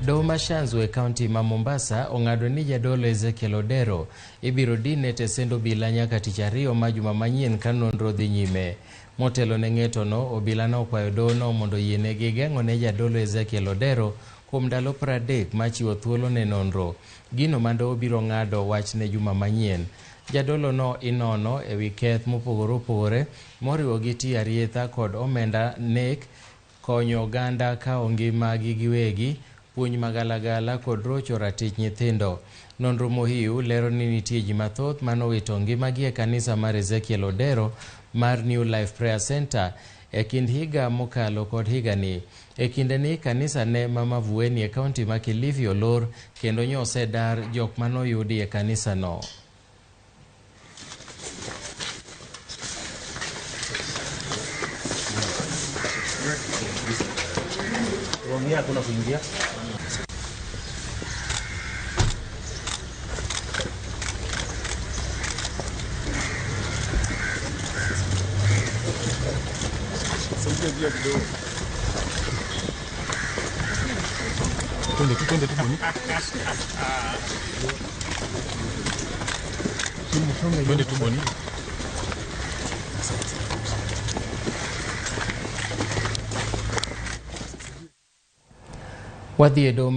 Doho Mashanzu e kaunti ma Mombasa ong'ado ni Jadolo Ezekiel Odero ibiro dine tesend obila nyaka tich ariyo ma juma manyien ka nonro dhi nyime. Motelo ne ng'etono, obila nokwayo dohono mondo yienegi geng'o ne Jadolo Ezekiel Odero kuom ndalo 30 machiwo thuolo ne nonro. Gino ma doho biro ng'ado wach ne juma manyien. Jadolo no inono e wi keth mopogore opogore moriwo gi tiyo arietha kod omenda nek, konyo oganda kao ngimagi giwegi, puonj magalagala kod rocho ratich nyithindo. Nonro mohiu lero ni nitie ji mathoth manowito ngimagi e kanisa mar Ezekiel Odero mar New Life Prayer Center e kind higa mokalo kod higani. E kindeni kanisa ne Mama Vueni e kaunti ma Kilifi olor kendo nyose dar jok manoyudi e kanisa no. Kuna kuingia twende tumboni. Wadhi e doho